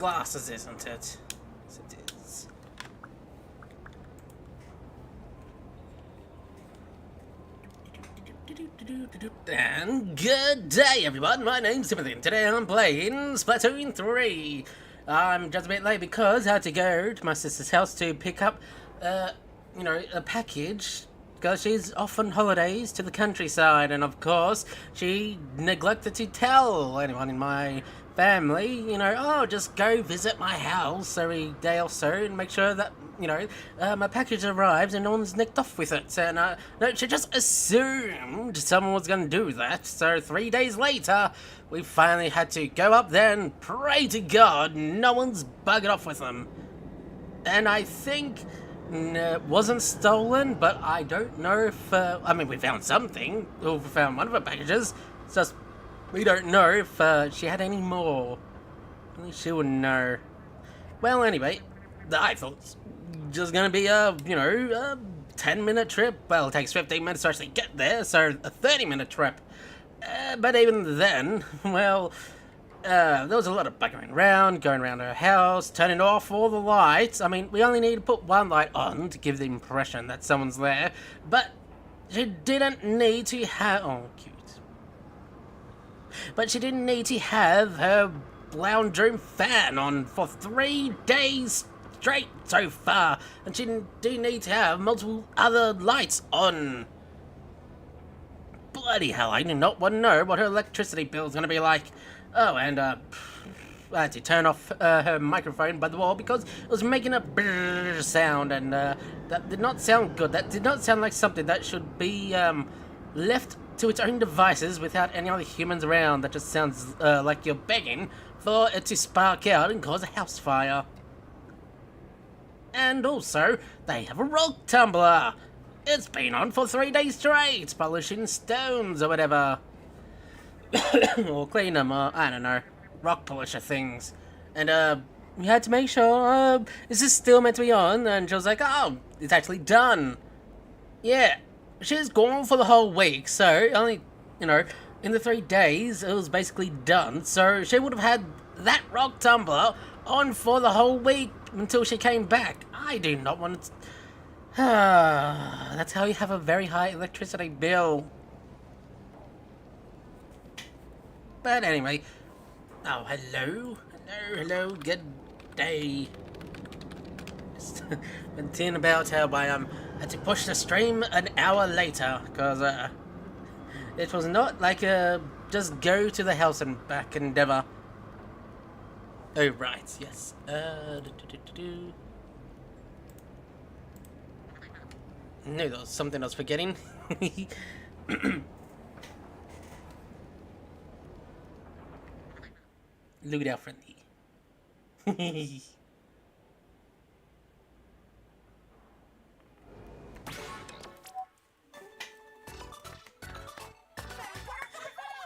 Glasses, isn't it? Yes, it is. And good day, everyone. My name's Timothy, and today I'm playing SPLATOON 3. I'm just a bit late because I had to go to my sister's house to pick up, a package. Because she's off on holidays to the countryside, and of course, she neglected to tell anyone in my family, oh, just go visit my house every day or so and make sure that, my package arrives and no one's nicked off with it. And, no, she just assumed someone was going to do that. So 3 days later, we finally had to go up there and pray to God no one's buggered off with them. And I think it wasn't stolen, but I don't know if, we found something. Or we found one of her packages. It's just, we don't know if she had any more. Only she would know. Well, anyway, I thought it was just gonna be a 10-minute trip. Well, it takes 15 minutes to actually get there, so a 30-minute trip. But even then, well, there was a lot of buggering around, going around her house, turning off all the lights. I mean, we only need to put one light on to give the impression that someone's there, but she didn't need to have... Oh, cute. But she didn't need to have her lounge room fan on for 3 days straight so far, and she didn't need to have multiple other lights on. Bloody hell, I do not want to know what her electricity bill is going to be like. Oh, and I had to turn off her microphone by the wall because it was making a brrr sound, and that did not sound good. That did not sound like something that should be left to its own devices without any other humans around. That just sounds like you're begging for it to spark out and cause a house fire. And also, they have a rock tumbler. It's been on for 3 days straight, polishing stones or whatever. Or clean them, or I don't know, rock polisher things. And we had to make sure, is this still meant to be on? And she was like, oh, it's actually done. Yeah, she's gone for the whole week, so only, in the 3 days, it was basically done. So she would have had that rock tumbler on for the whole week until she came back. I do not want to... That's how you have a very high electricity bill. But anyway, oh, hello, good day. Just venting about how I had to push the stream an hour later, because it was not like a just go to the house and back endeavor. Oh, right, yes. No, there was something I was forgetting. Look at how friendly.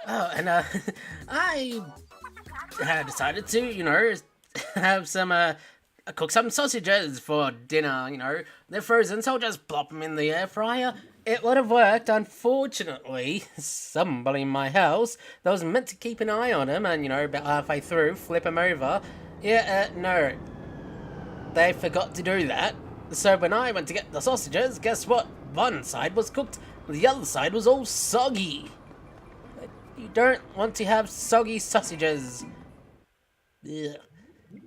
Oh, and I had decided to, have some cook some sausages for dinner. They're frozen, so I'll just plop them in the air fryer. It would have worked. Unfortunately, somebody in my house that was meant to keep an eye on him and, about halfway through, flip him over. Yeah, no. They forgot to do that. So when I went to get the sausages, guess what? One side was cooked, the other side was all soggy. You don't want to have soggy sausages. Ugh.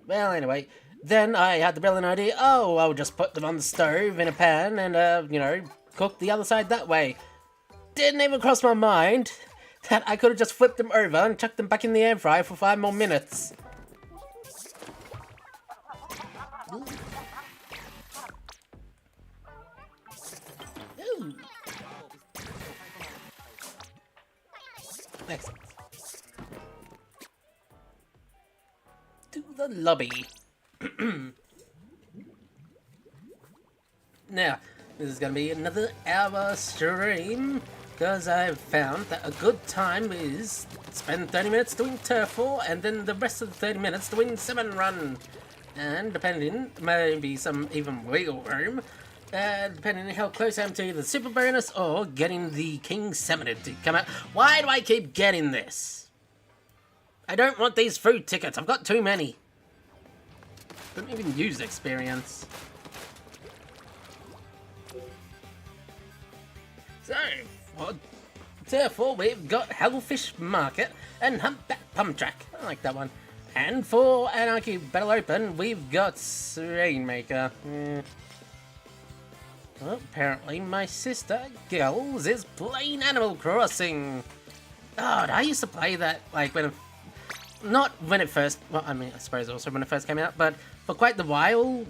Well, anyway, then I had the brilliant idea, oh, I'll just put them on the stove in a pan and, cook the other side that way. Didn't even cross my mind that I could have just flipped them over and chucked them back in the air fryer for 5 more minutes. Ooh. Ooh. Excellent. To the lobby. Now, this is going to be another hour stream, because I've found that a good time is spend 30 minutes doing turf war, and then the rest of the 30 minutes doing 7 run. And depending, maybe some even wiggle room, depending on how close I am to either super bonus or getting the King Summoner to come out. Why do I keep getting this? I don't want these food tickets, I've got too many. Didn't even use experience. So, therefore we've got Hellfish Market and Humpback Pump Track. I like that one. And for Anarchy Battle Open, we've got Rainmaker. Well, apparently my sister, Girls, is playing Animal Crossing. God, I used to play that, like, not when it first, well, I mean, I suppose also when it first came out, but for quite a while.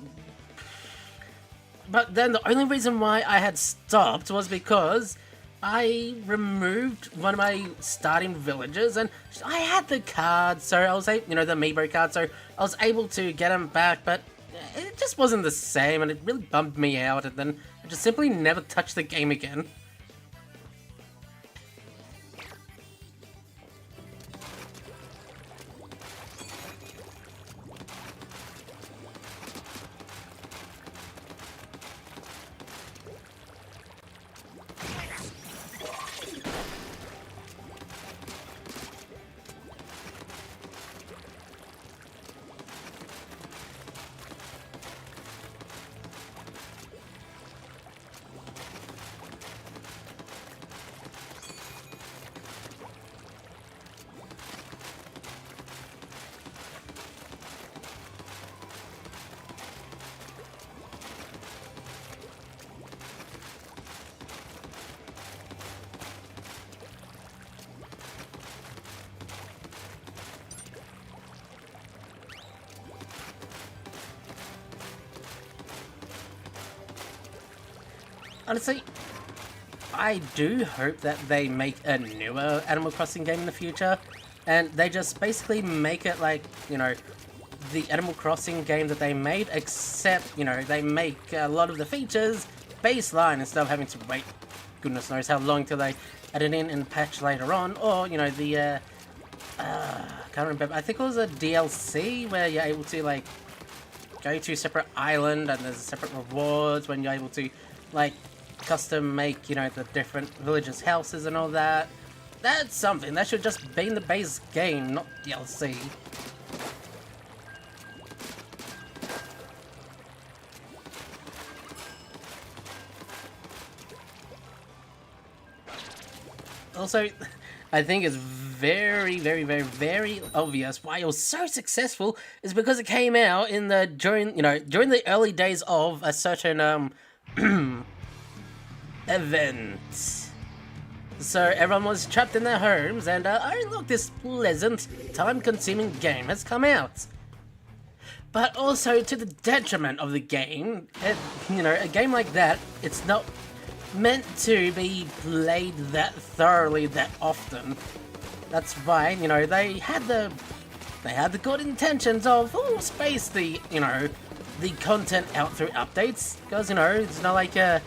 But then the only reason why I had stopped was because I removed one of my starting villagers, and I had the cards, so I was able, you know, the Amiibo card, so I was able to get them back, but it just wasn't the same, and it really bummed me out, and then I just simply never touched the game again. Honestly, I do hope that they make a newer Animal Crossing game in the future, and they just basically make it like, you know, the Animal Crossing game that they made, except, you know, they make a lot of the features baseline instead of having to wait goodness knows how long till they add it in and patch later on, or, you know, the, I can't remember, I think it was a DLC where you're able to, like, go to a separate island and there's separate rewards when you're able to, like, custom make, you know, the different villagers' houses and all that. That's something. That should just be in the base game, not DLC. Also, I think it's very, very, very, very obvious why it was so successful is because it came out in the during the early days of a certain event. So everyone was trapped in their homes, and oh look, this pleasant, time-consuming game has come out. But also to the detriment of the game, you know, a game like that, it's not meant to be played that thoroughly that often. That's why, you know, they had the good intentions of space the, you know, the content out through updates, because, you know, it's not like the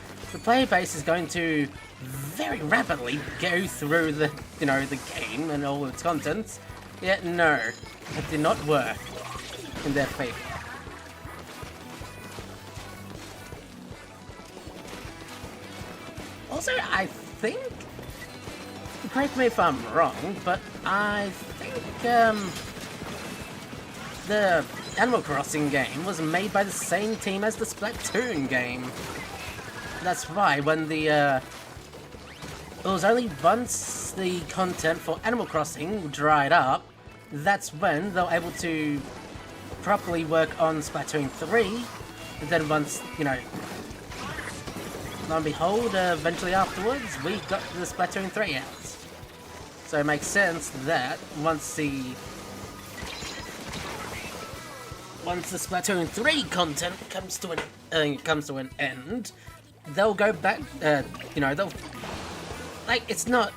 player base is going to very rapidly go through the, you know, the game and all its contents. Yet no, it did not work in their favor. Also, I think, correct me if I'm wrong, but I think the Animal Crossing game was made by the same team as the SPLATOON game. That's why when the it was only once the content for Animal Crossing dried up, that's when they were able to properly work on Splatoon 3. And then once, you know, lo and behold, eventually afterwards, we got the Splatoon 3 out. So it makes sense that once the Splatoon 3 content comes to an end, they'll go back, you know, they'll, like, it's not,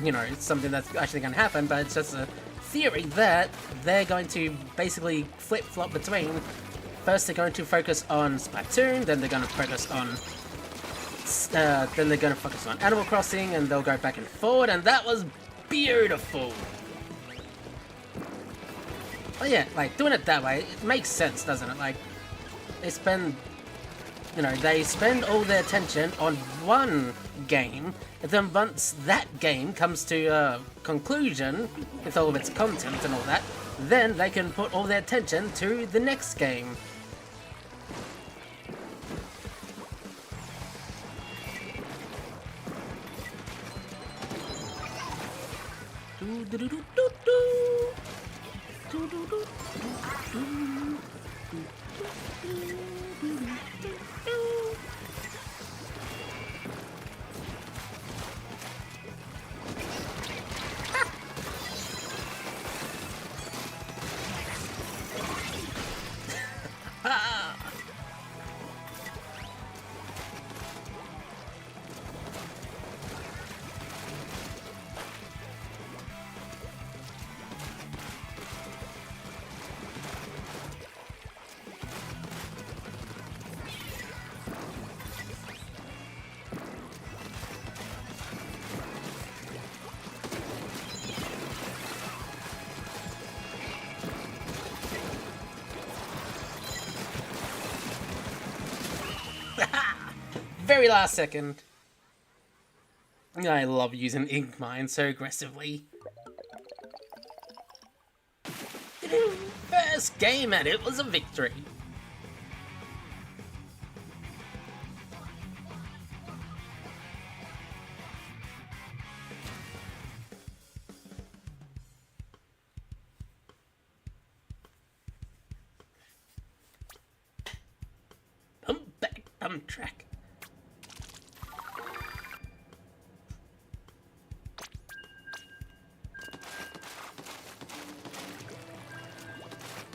you know, it's something that's actually going to happen, but it's just a theory that they're going to basically flip-flop between, first they're going to focus on Splatoon, then they're going to focus on Animal Crossing, and they'll go back and forward, and that was beautiful. But yeah, like, doing it that way, it makes sense, doesn't it? Like, they spend all their attention on one game, and then once that game comes to a conclusion, with all of its content and all that, then they can put all their attention to the next game. Very last second. I love using Ink Mine so aggressively. First game at it was a victory. Pump back, pump track.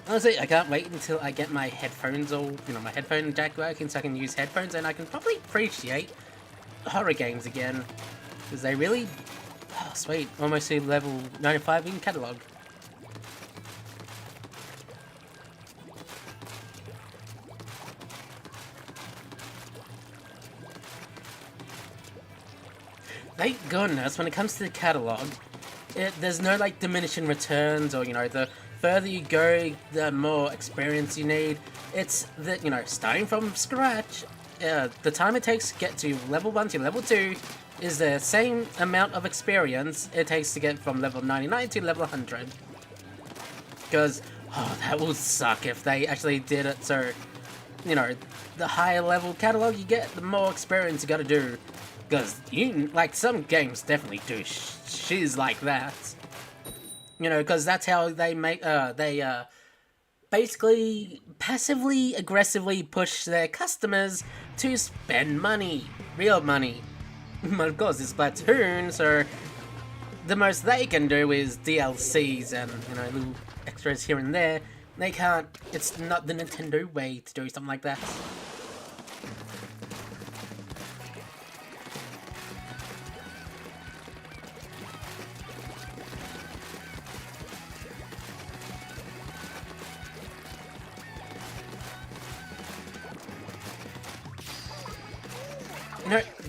Honestly, I can't wait until I get my headphones my headphone jack working so I can use headphones and I can probably appreciate horror games again. Because they really... Oh, sweet. Almost to level 95 in catalog. Thank goodness, when it comes to the catalog, there's no, like, diminishing returns or, the further you go, the more experience you need. It's that, starting from scratch, the time it takes to get to level 1 to level 2 is the same amount of experience it takes to get from level 99 to level 100. Because, that will suck if they actually did it so, the higher level catalog you get, the more experience you gotta do. Because, some games definitely do shiz like that. Because that's how they make, basically passively, aggressively push their customers to spend money. Real money. But of course, it's Splatoon, so the most they can do is DLCs and, little extras here and there. They can't, it's not the Nintendo way to do something like that.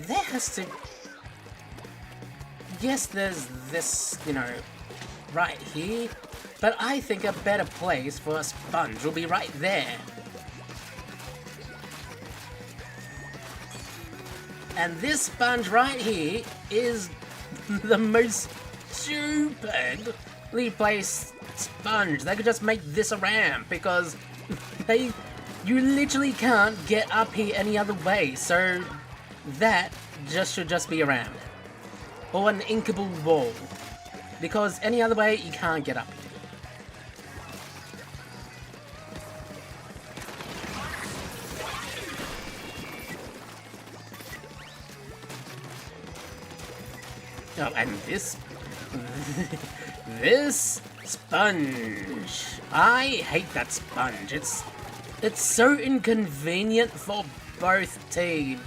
There has to... Yes, there's this, right here, but I think a better place for a sponge will be right there. And this sponge right here is the most stupidly placed sponge. They could just make this a ramp because you literally can't get up here any other way, so that should just be a ramp. Or an inkable wall. Because any other way, you can't get up. Oh, and this... this sponge. I hate that sponge. It's so inconvenient for both teams.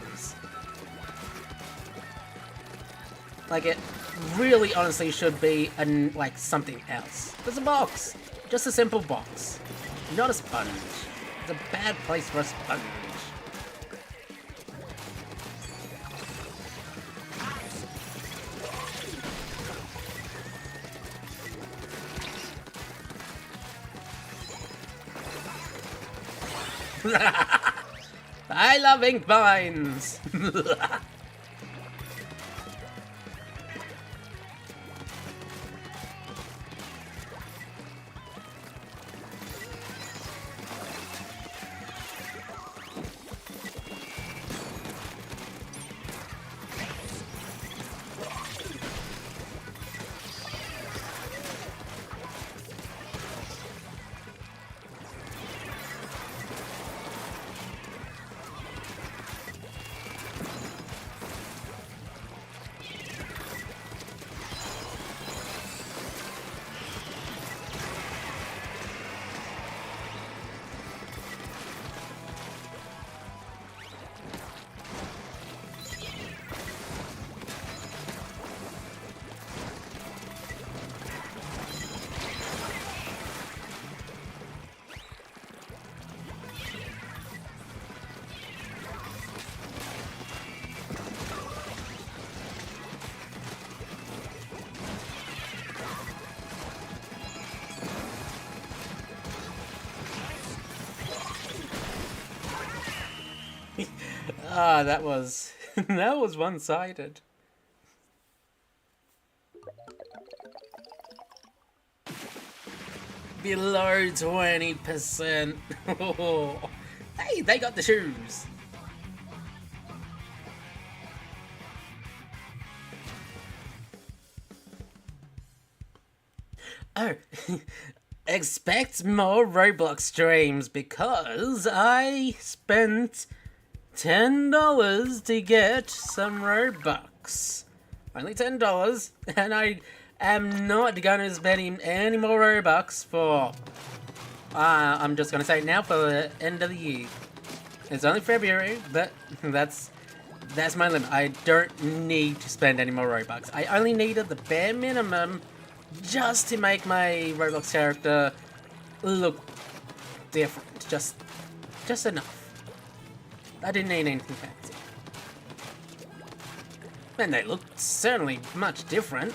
Like, it really honestly should be something else. There's a box. Just a simple box. Not a sponge. It's a bad place for a sponge. I love ink mines! Ah, that was that was one-sided. Below 20%. Hey, they got the shoes. Oh, expect more Roblox streams because I spent $10 to get some Robux. Only $10, and I am not gonna spend any more Robux for. I'm just gonna say now for the end of the year. It's only February, but that's my limit. I don't need to spend any more Robux. I only needed the bare minimum just to make my Roblox character look different. Just enough. I didn't need anything fancy. And they look certainly much different.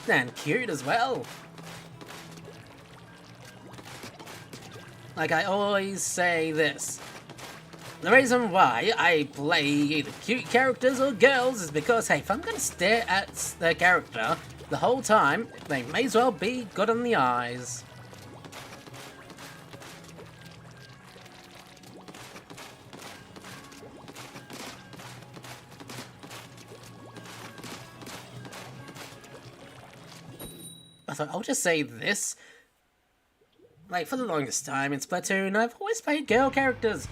And cute as well. Like I always say this. The reason why I play either cute characters or girls is because, hey, if I'm gonna stare at their character the whole time, they may as well be good on the eyes. I thought I'll just say this. Like, for the longest time in Splatoon, I've always played girl characters.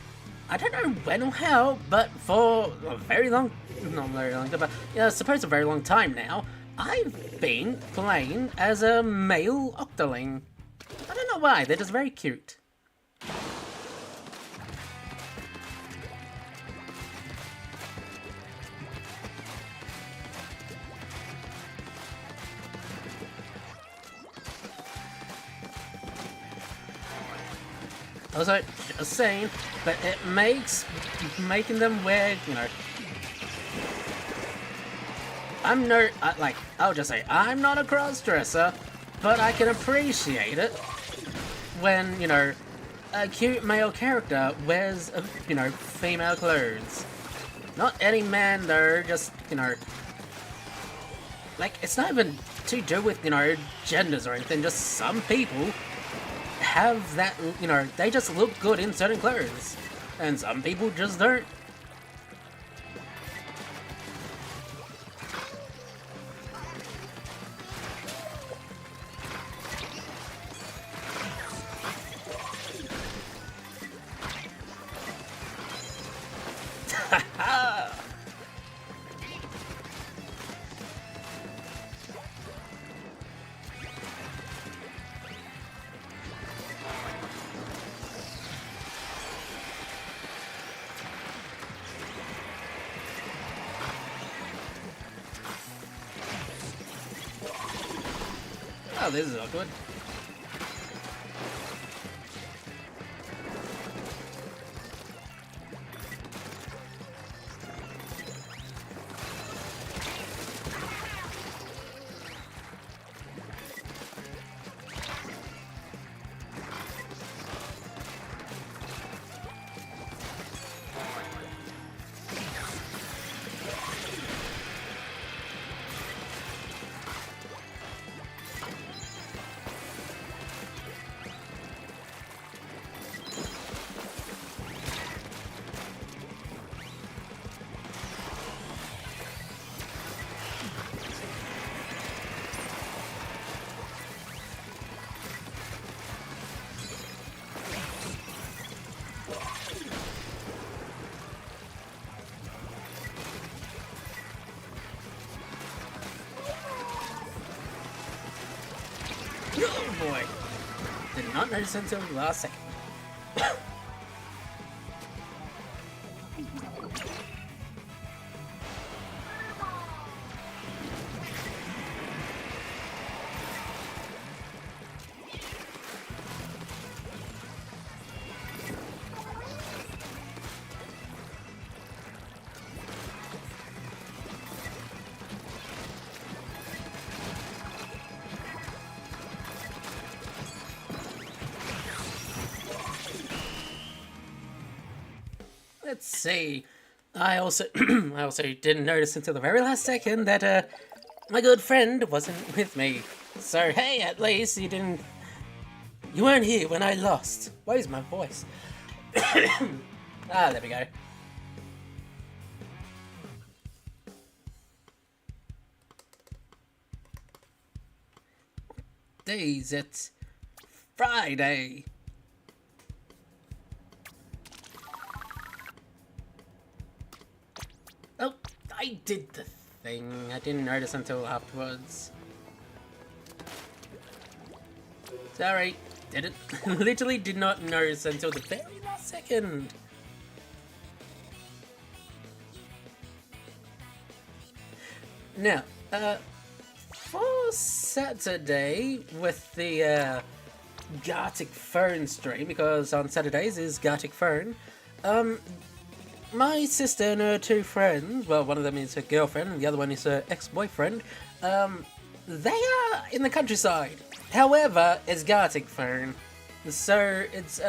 I don't know when or how, but for a very long, not very long, but I suppose a very long time now, I've been playing as a male Octoling. I don't know why, they're just very cute. Also, just saying, but it makes making them wear, I'll just say, I'm not a cross-dresser, but I can appreciate it when, a cute male character wears, female clothes. Not any man, though, just, like, it's not even to do with, genders or anything, just some people have that, they just look good in certain clothes, and some people just don't. Oh, this is awkward. Oh boy. Did not notice until the last second. Let's see. I also I also didn't notice until the very last second that my good friend wasn't with me. So hey, at least you weren't here when I lost. Where's my voice? There we go. Days, it's Friday. Oh, I did the thing. I didn't notice until afterwards. Sorry, didn't. Literally did not notice until the very last second. Now, for Saturday with the Gartic Fern stream, because on Saturdays is Gartic Fern, my sister and her two friends, well, one of them is her girlfriend and the other one is her ex-boyfriend, they are in the countryside. However, it's Gartic Fern, so it's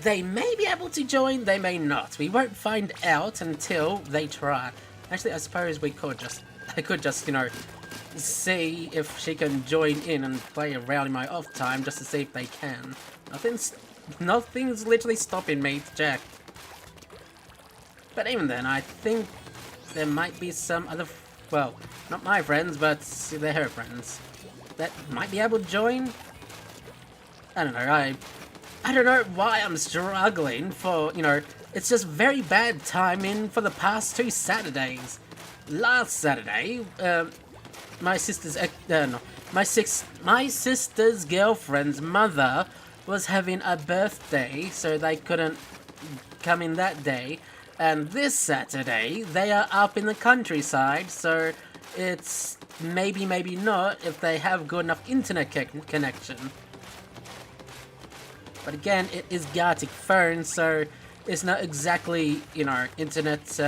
they may be able to join, they may not. We won't find out until they try. Actually, I suppose I could just, you know, see if she can join in and play around in my off time just to see if they can. Nothing's literally stopping me to check. But even then, I think there might be some other, well, not my friends, but they're her friends, that might be able to join. I don't know, I don't know why I'm struggling for, you know, it's just very bad timing for the past 2 Saturdays. Last Saturday, my sister's girlfriend's mother was having a birthday, so they couldn't come in that day. And this Saturday, they are up in the countryside, so it's maybe not if they have good enough internet connection. But again, it is Gartic Fern, so it's not exactly, you know, internet,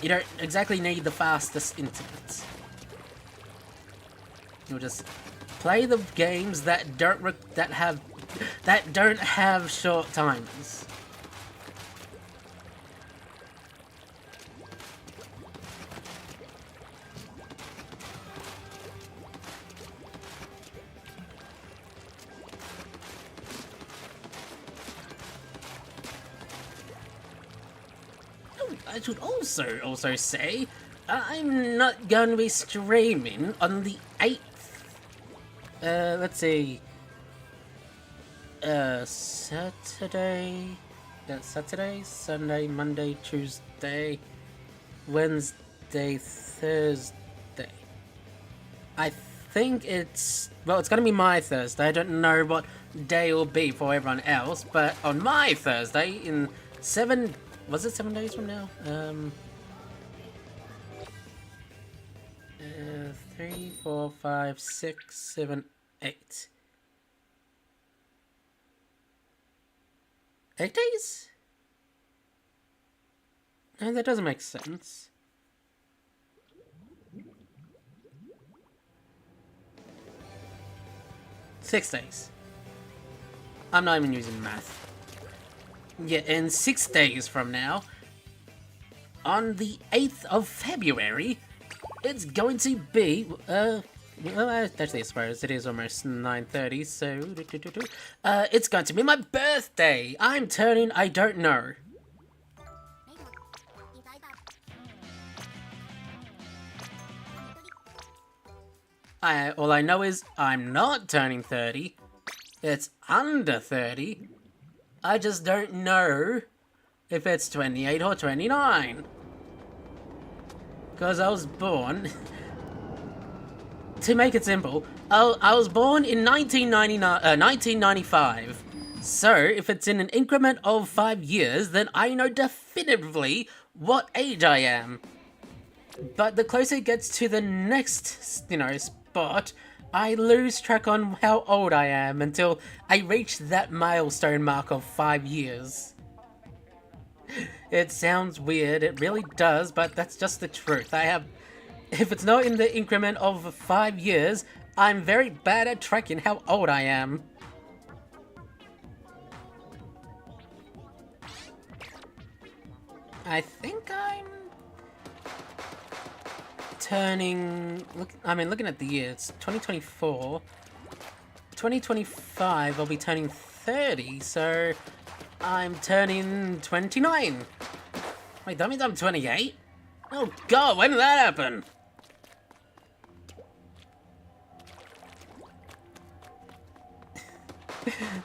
you don't exactly need the fastest internet. You'll just play the games that don't have short timers. I should also say, I'm not gonna be streaming on the 8th. Let's see. Saturday, Sunday, Monday, Tuesday, Wednesday, Thursday. I think it's gonna be my Thursday. I don't know what day it will be for everyone else, but on my Thursday in 7 days from now? 3, 4, 5, 6, 7, 8. 8 days? No, that doesn't make sense. Six days. I'm not even using math. Yeah, in 6 days from now, on the 8th of February, it's going to be, well, actually, I suppose it is almost 9:30, so, it's going to be my birthday! I'm turning, I don't know. All I know is I'm not turning 30. It's under 30. I just don't know if it's 28 or 29. Because I was born... to make it simple, I was born in 1995. So, if it's in an increment of 5 years, then I know definitively what age I am. But the closer it gets to the next, you know, spot, I lose track on how old I am until I reach that milestone mark of 5 years. It sounds weird, it really does, but that's just the truth. If it's not in the increment of 5 years, I'm very bad at tracking how old I am. I think I'm turning... looking at the year, it's 2024. 2025, I'll be turning 30, so I'm turning 29. Wait, that means I'm 28? Oh god, when did that happen?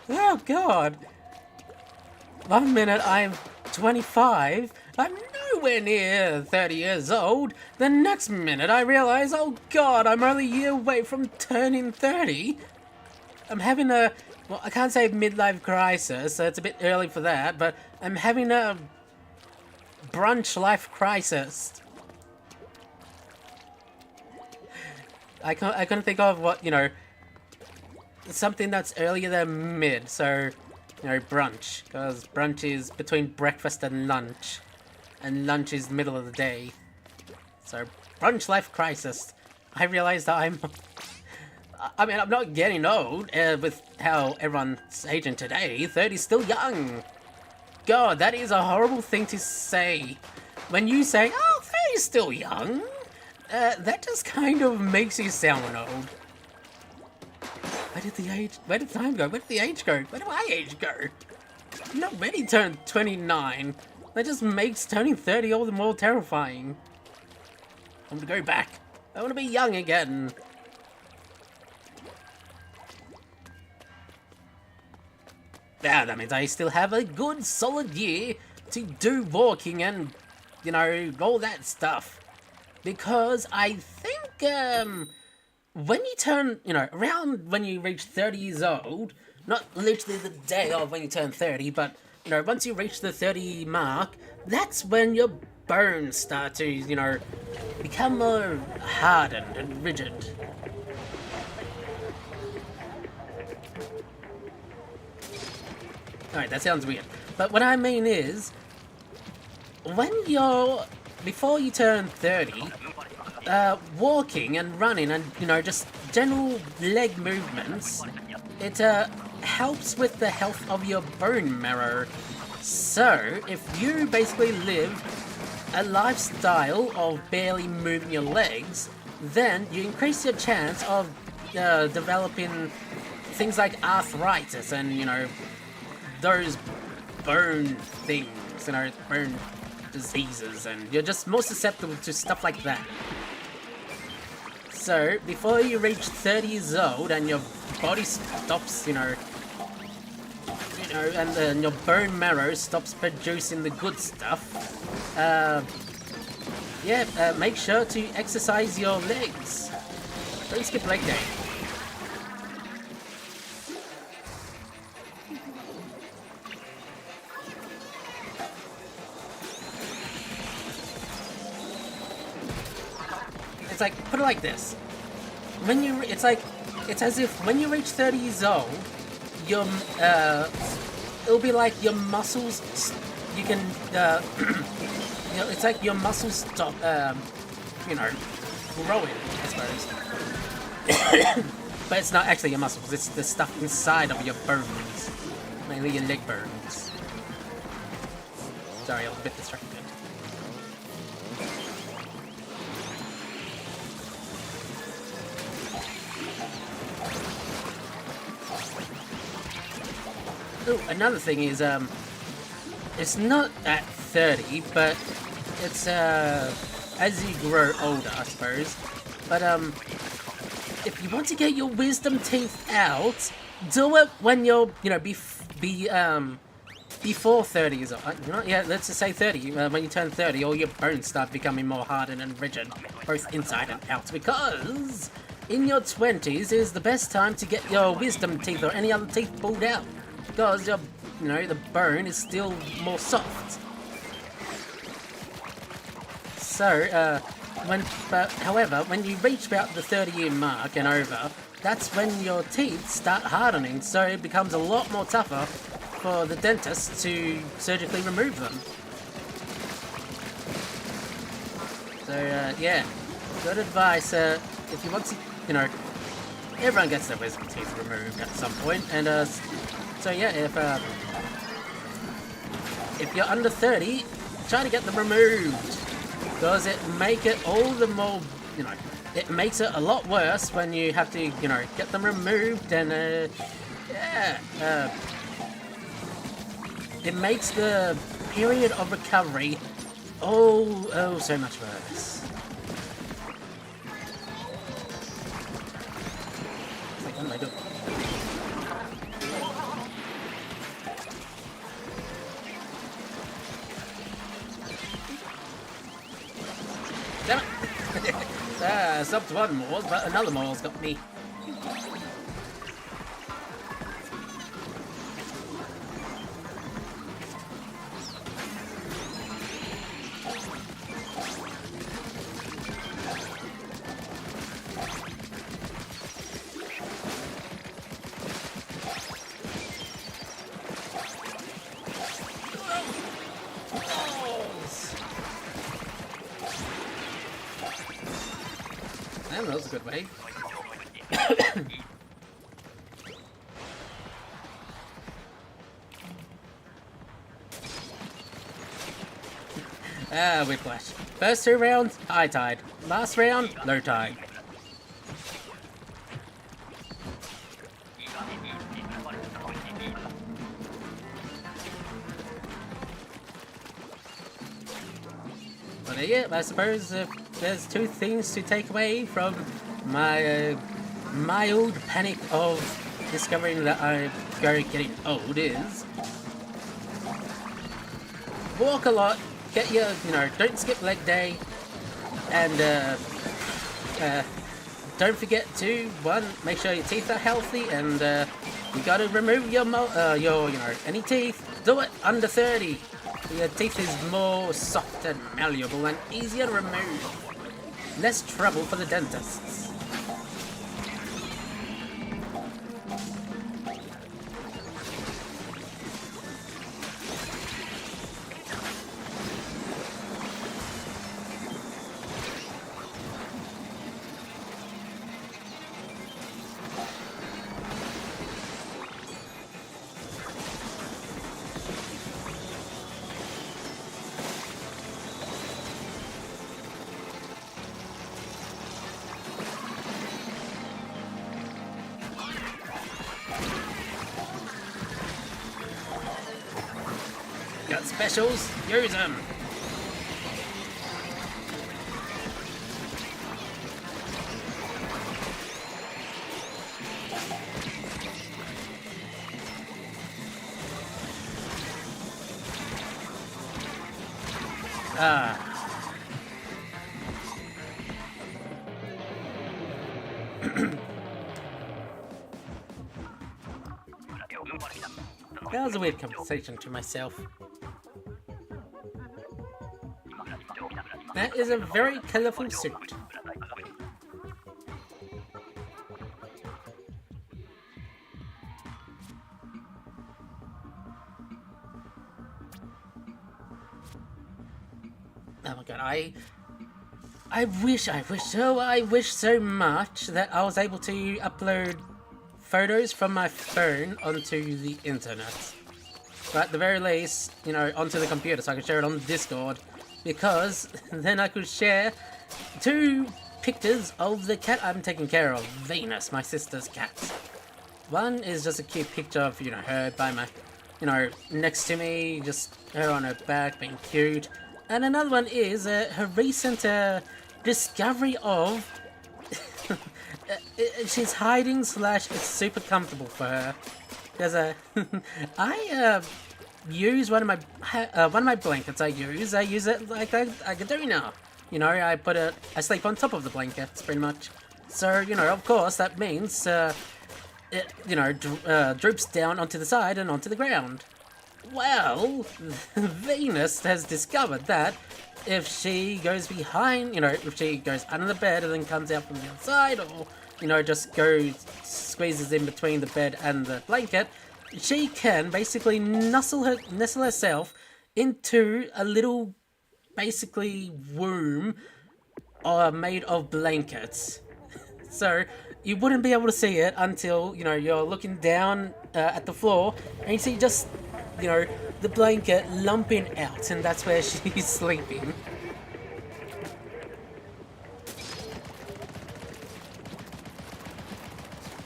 Oh god. 1 minute I'm 25, I'm nowhere near 30 years old. The next minute I realize, oh god, I'm only a year away from turning 30. I'm having a, well, I can't say midlife crisis, so it's a bit early for that, but I'm having a brunch life crisis. I couldn't think of what, you know, something that's earlier than mid, so, you know, brunch, because brunch is between breakfast and lunch is the middle of the day. So, brunch life crisis. I realized that I'm not getting old, with how everyone's aging today. 30's still young. God, that is a horrible thing to say. When you say, oh, 30's still young, that just kind of makes you sound old. Where did time go? Where did the age go? Where do I age go? I'm not ready to turn 29. That just makes turning 30 all the more terrifying. I want to go back. I want to be young again. Yeah, that means I still have a good solid year to do walking and, you know, all that stuff. Because I think, when you turn, you know, around when you reach 30 years old, not literally the day of when you turn 30, but, you know, once you reach the 30 mark, that's when your bones start to, you know, become more hardened and rigid. Alright, that sounds weird. But what I mean is, before you turn 30, walking and running and, you know, just general leg movements, it helps with the health of your bone marrow. So, if you basically live a lifestyle of barely moving your legs, then you increase your chance of developing things like arthritis and, you know, those bone things, you know, bone diseases, and you're just more susceptible to stuff like that. So, before you reach 30 years old and your body stops, and your bone marrow stops producing the good stuff, make sure to exercise your legs. Don't skip leg day. It's like, put it like this. It's as if when you reach 30 years old, it'll be like your muscles, you can, it's like your muscles stop, growing, I suppose. But it's not actually your muscles, it's the stuff inside of your bones. Mainly your leg bones. Sorry, I was a bit distracted. Oh, another thing is, it's not at 30, but it's, as you grow older, I suppose. But, if you want to get your wisdom teeth out, do it when you're, before 30 years old. Let's just say 30. When you turn 30, all your bones start becoming more hardened and rigid, both inside and out, because in your 20s is the best time to get your wisdom teeth or any other teeth pulled out. Because the bone is still more soft. So, however, when you reach about the 30-year mark and over, that's when your teeth start hardening, so it becomes a lot more tougher for the dentist to surgically remove them. So, yeah, good advice. If you want to, everyone gets their wisdom teeth removed at some point, and, so yeah, if you're under 30, trying to get them removed. Does it make it all the more, it makes it a lot worse when you have to, get them removed and, it makes the period of recovery oh so much worse. It's like, what am I doing? Damn it! Stopped one more, but another more's got me. That was a good way. Whiplash. First 2 rounds, high tide. Last round, low tide. But yeah, I suppose there's 2 things to take away from my mild panic of discovering that I'm getting old is walk a lot, get your, don't skip leg day, and don't forget to, 1, make sure your teeth are healthy, and you gotta remove your any teeth, do it under 30. Your teeth is more soft and malleable and easier to remove. Less trouble for the dentists. Got specials? Use them! That was a weird conversation to myself. That is a very colourful suit. Oh my god, I wish so much that I was able to upload photos from my phone onto the internet. But at the very least, onto the computer so I could share it on Discord. Because then I could share 2 pictures of the cat I'm taking care of, Venus, my sister's cat. One is just a cute picture of, her by my, next to me, just her on her back being cute. And another one is her recent discovery of, she's hiding / it's super comfortable for her. Because I use one of my blankets. I use it like I do now. I sleep on top of the blankets pretty much. So of course that means it droops down onto the side and onto the ground. Well, Venus has discovered that if she goes behind, if she goes under the bed and then comes out from the outside, or just squeezes in between the bed and the blanket, she can basically nestle herself into a little, basically, womb made of blankets. So you wouldn't be able to see it until, you're looking down at the floor and you see just you know, the blanket lumping out, and that's where she's sleeping.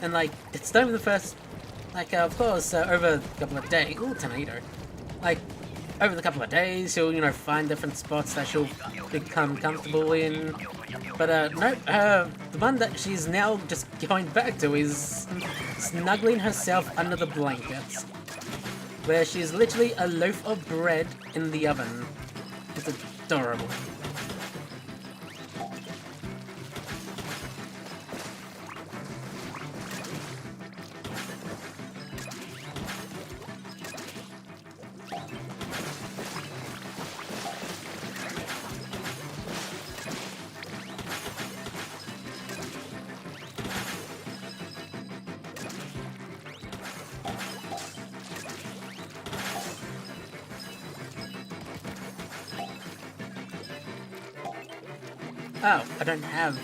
And like, it's not even the first, like, of course, over a couple of days. Ooh, tornado. Like, over the couple of days, she'll, you know, find different spots that she'll become comfortable in. But, no, the one that she's now just going back to is snuggling herself under the blankets, where she's literally a loaf of bread in the oven. It's adorable. Oh, I don't have...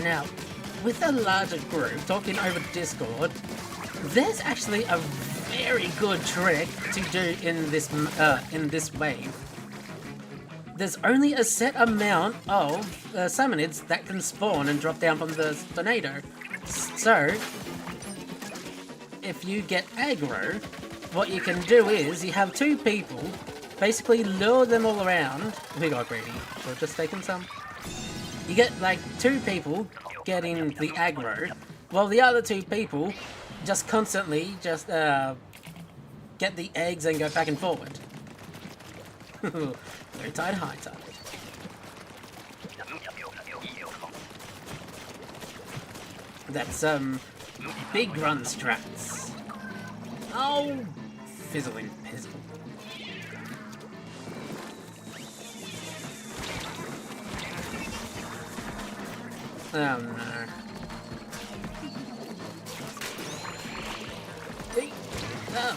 Now, with a larger group talking over Discord, there's actually a very good trick to do in this wave. There's only a set amount of summonids that can spawn and drop down from the tornado. So, if you get aggro, what you can do is you have two people, basically lure them all around. We got greedy. We're just taking some. You get like two people getting the aggro, while the other two people just constantly just get the eggs and go back and forward. Low tide, high tide. That's big run strats. Oh, fizzling pizzle. Oh no. Oh.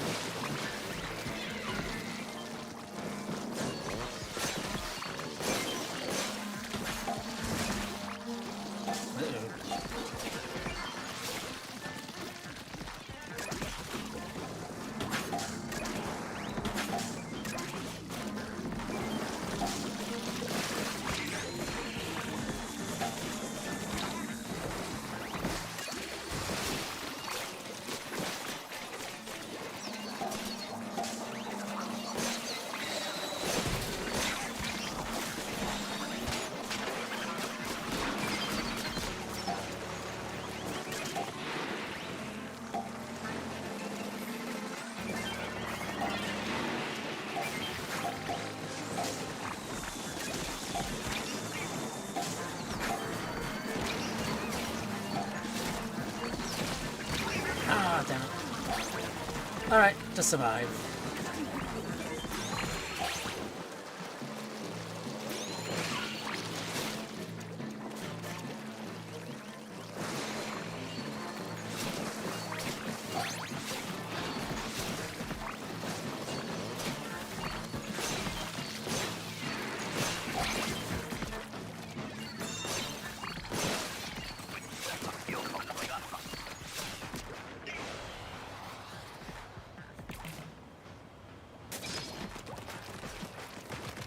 Ah, damn it. Alright, just survive.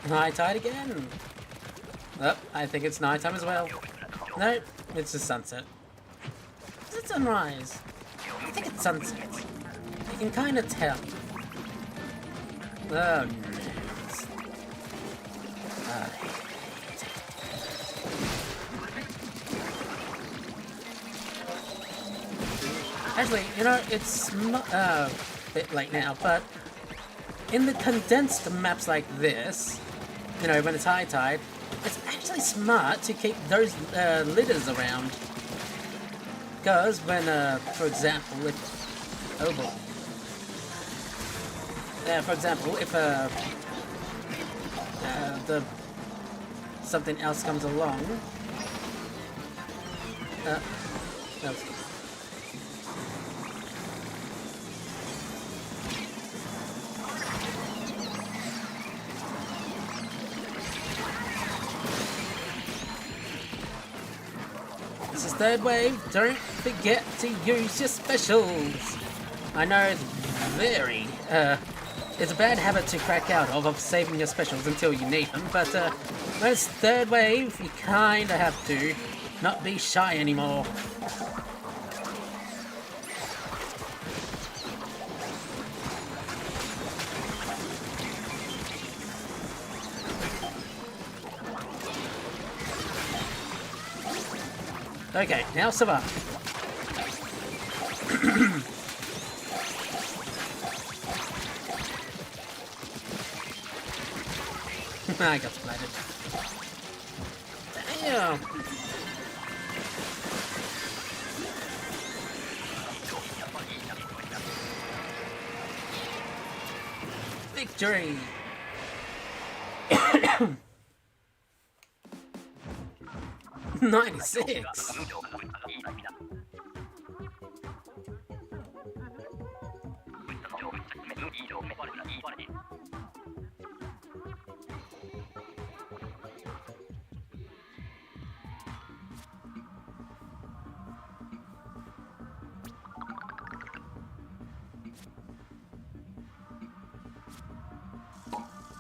High tide again. Oh, I think it's nighttime as well. No, it's just sunset. Is it sunrise? I think it's sunset. You can kind of tell. Oh no. Actually, you know, it's a bit late now, but in the condensed maps like this, you know, when it's high tide, it's actually smart to keep those litters around. Because when, for example, if... Oh boy. For example, if something else comes along, That was... This is third wave. Don't forget to use your specials. I know it's very, it's a bad habit to crack out of saving your specials until you need them, but when it's third wave, you kinda have to not be shy anymore. Okay, now survive. I got splattered. Damn! Victory! 96!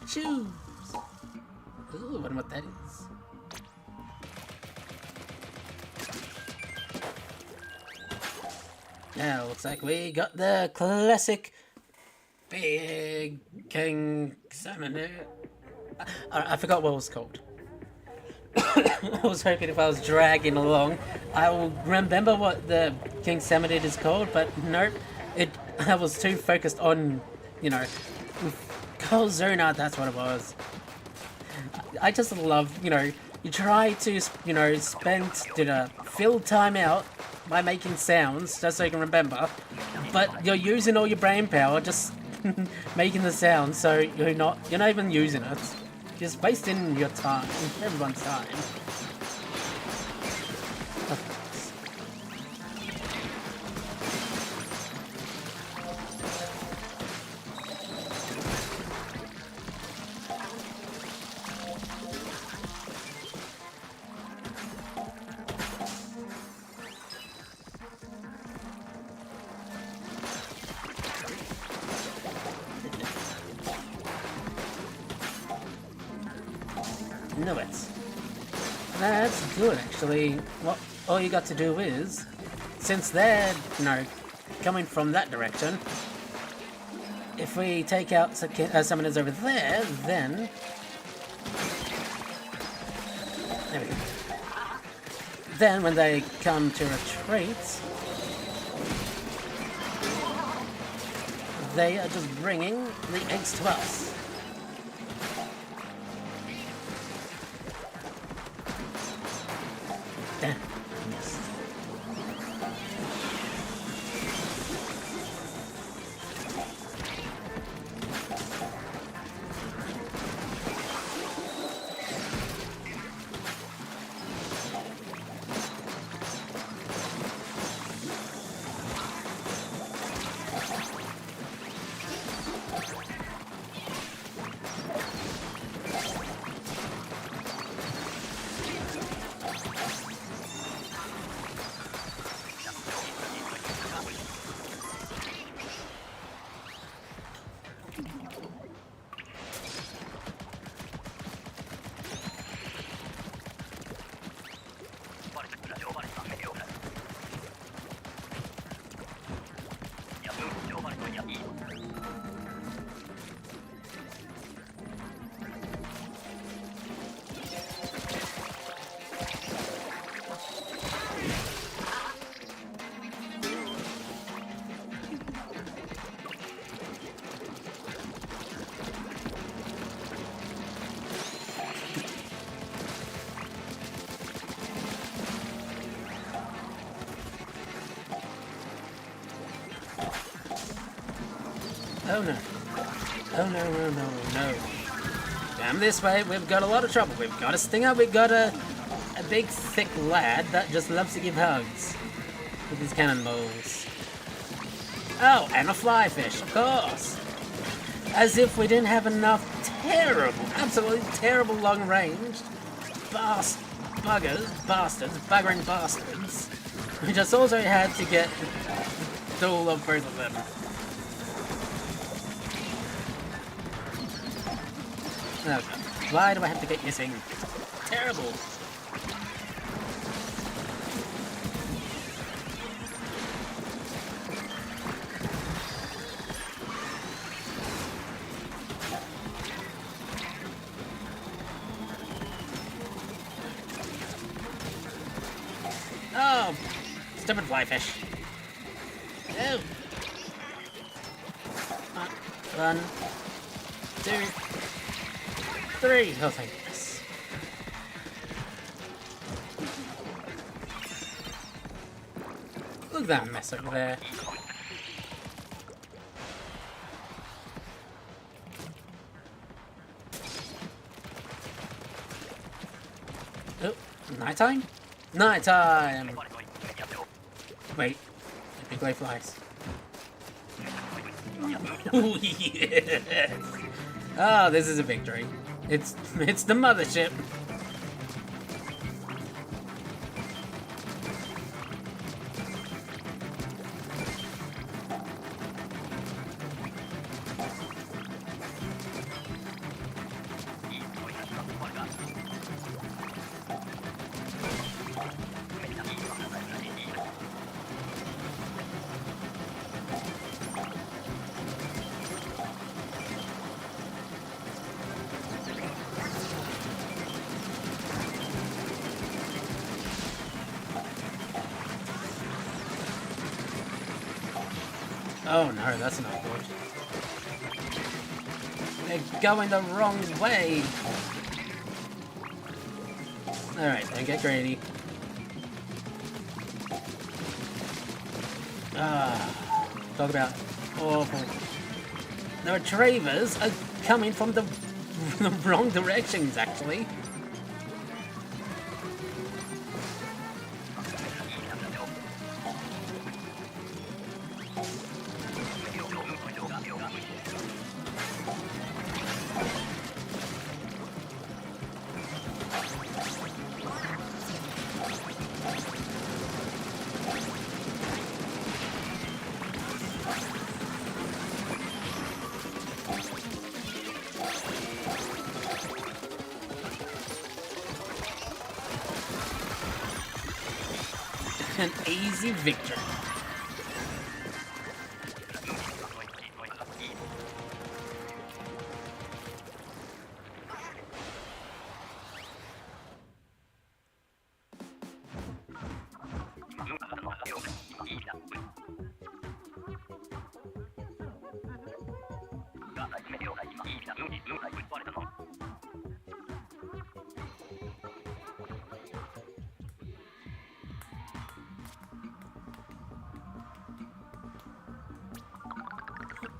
Shoes! Ooh, I wonder what that is. Now, looks like we got the classic big king salmon. I forgot what it was called. I was hoping if I was dragging along, I will remember what the king salmonid is called, but nope. I was too focused on, you know, Zona, that's what it was. I just love, you know, you try to, you know, fill time out by making sounds just so you can remember, but you're using all your brain power just making the sound, so you're not even using it. You're just wasting your time, everyone's time. Knew it. That's good, actually. What all you got to do is, since they're, you know, coming from that direction, if we take out summoners over there, then... There we go. Then, when they come to retreat, they are just bringing the eggs to us. Damn. Oh no. Oh no, no, no, no. Damn this way, we've got a lot of trouble. We've got a stinger, we've got a big, thick lad that just loves to give hugs with his cannonballs. Oh, and a fly fish, of course. As if we didn't have enough terrible, absolutely terrible long-range buggering bastards. We just also had to get the duel of both of them. Oh god, why do I have to get missing? Terrible. Oh, stupid flyfish. Oh. 1, 2, 3. Oh, thank goodness. Look at that mess over there. Oh, nighttime? Nighttime! Wait, big glay flies. Oh, yes! Oh, this is a victory. It's the mothership. Oh no, that's not good. They're going the wrong way. Alright, don't get greedy. Talk about awful. The retrievers are coming from the wrong directions, actually. An easy victory.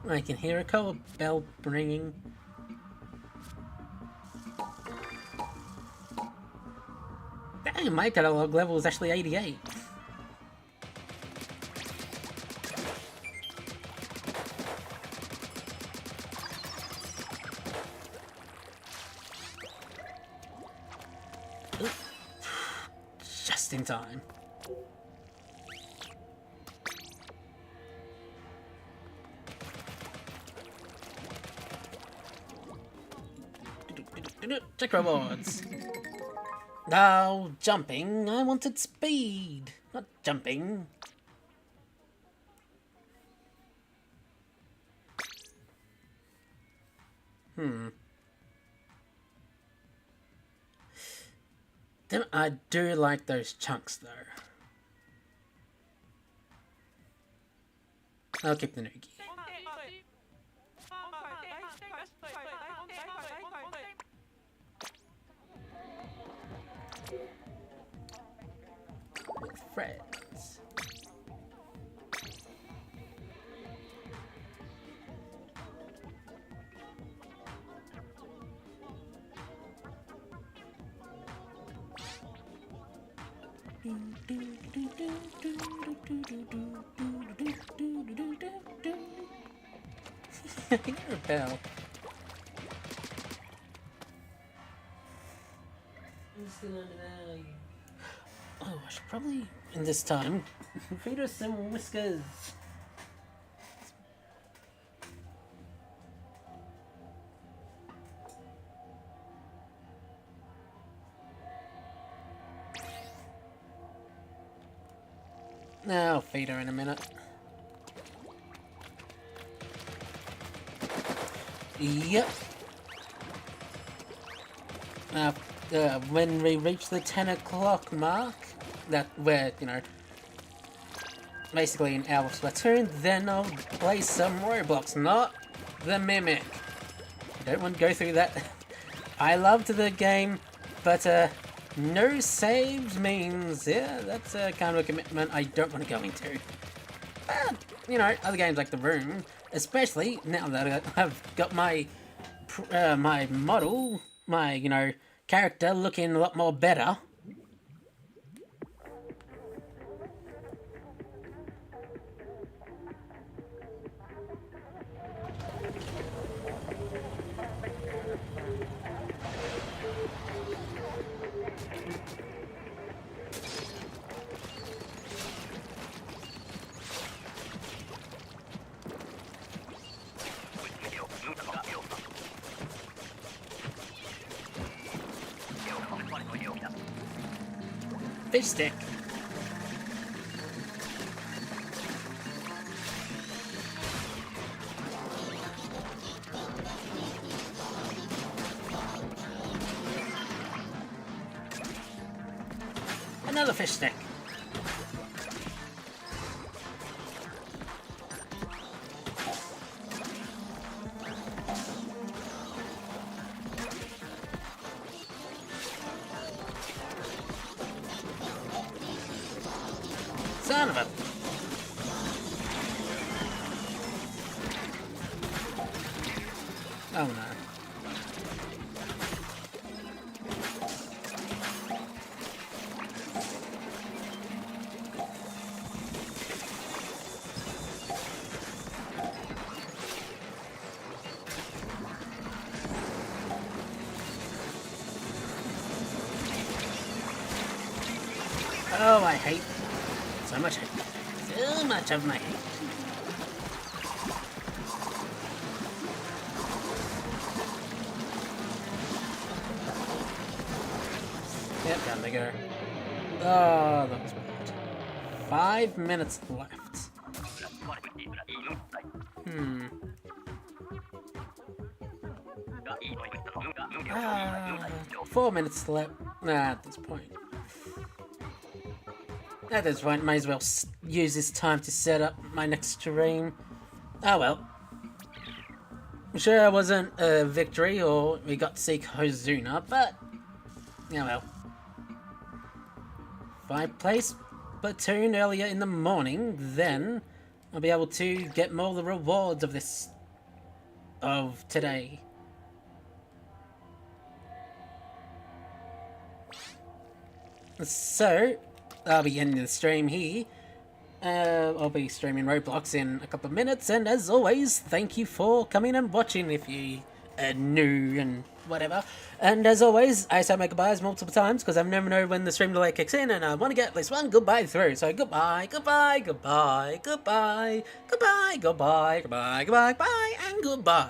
I can hear a call bell ringing. Dang, my catalog level is actually 88. Ooh. Just in time. Check rewards. No, jumping. I wanted speed, not jumping. Then I do like those chunks though. I'll keep the noogie. With friends. I hear a bell. Oh, I should probably, in this time, feed her some whiskers. I'll feed her in a minute. Yep. Now, when we reach the 10 o'clock mark, that where, you know, basically an hour of Splatoon, then I'll play some Roblox, not the Mimic. I don't want to go through that. I loved the game, but no saves means, yeah, that's a kind of a commitment I don't want to go into. But, you know, other games like The Room, especially now that I've got my my model, my, you know, character looking a lot more better. Fish stick. Another fish stick. Son of a... Oh no. Oh, I hate so much hate. So much of my hate. Yep, down they go. Oh, that was bad. 5 minutes left. Hmm. 4 minutes left. Nah, at this point. At this point, might as well use this time to set up my next stream. Oh well. I'm sure it wasn't a victory or we got to see Kozuna, but... yeah well. If I play Splatoon earlier in the morning, then I'll be able to get more of the rewards of this... of today. So... I'll be ending the stream here. I'll be streaming Roblox in a couple of minutes, and as always, thank you for coming and watching if you are new and whatever. And as always, I say my goodbyes multiple times because I never know when the stream delay kicks in, and I want to get at least one goodbye through. So goodbye, goodbye, goodbye, goodbye, goodbye, goodbye, goodbye, goodbye, goodbye, and goodbye.